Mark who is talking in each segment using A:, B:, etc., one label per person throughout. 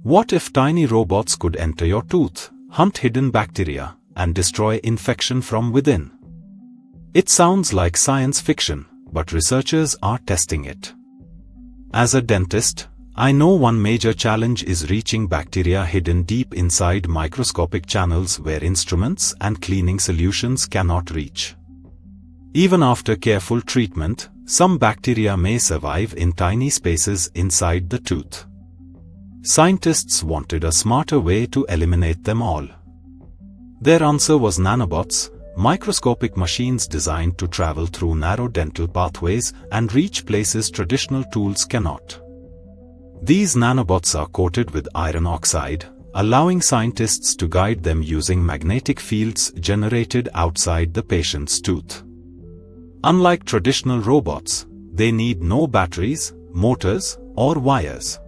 A: What if tiny robots could enter your tooth, hunt hidden bacteria, and destroy infection from within? It sounds like science fiction, but researchers are testing it. As a dentist, I know one major challenge is reaching bacteria hidden deep inside microscopic channels where instruments and cleaning solutions cannot reach. Even after careful treatment, some bacteria may survive in tiny spaces inside the tooth. Scientists wanted a smarter way to eliminate them all. Their answer was nanobots, microscopic machines designed to travel through narrow dental pathways and reach places traditional tools cannot. These nanobots are coated with iron oxide, allowing scientists to guide them using magnetic fields generated outside the patient's tooth. Unlike traditional robots, they need no batteries, motors, or wires.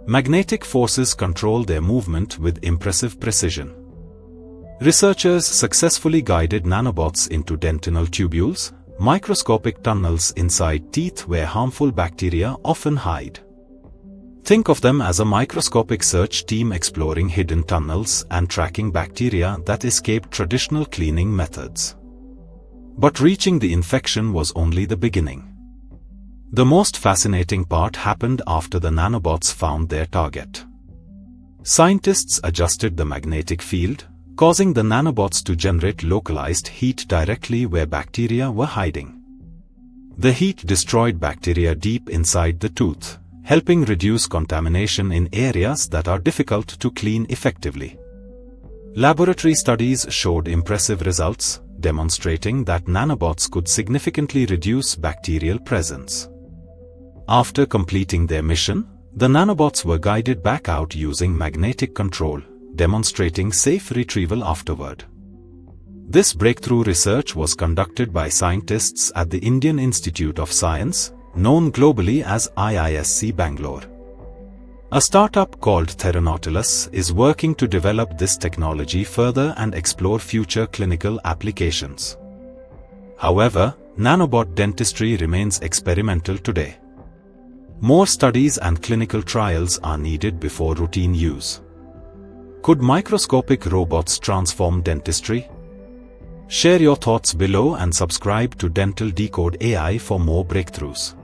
A: Magnetic forces control their movement with impressive precision. Researchers successfully guided nanobots into dentinal tubules, microscopic tunnels inside teeth where harmful bacteria often hide. Think of them as a microscopic search team exploring hidden tunnels and tracking bacteria that escape traditional cleaning methods. But reaching the infection was only the beginning. The most fascinating part happened after the nanobots found their target. Scientists adjusted the magnetic field, causing the nanobots to generate localized heat directly where bacteria were hiding. The heat destroyed bacteria deep inside the tooth, helping reduce contamination in areas that are difficult to clean effectively. Laboratory studies showed impressive results, demonstrating that nanobots could significantly reduce bacterial presence. After completing their mission, the nanobots were guided back out using magnetic control, demonstrating safe retrieval afterward. This breakthrough research was conducted by scientists at the Indian Institute of Science, known globally as IISc Bangalore. A startup called Theranautilus is working to develop this technology further and explore future clinical applications. However, nanobot dentistry remains experimental today. More studies and clinical trials are needed before routine use. Could microscopic robots transform dentistry? Share your thoughts below and subscribe to Dental Decode AI for more breakthroughs.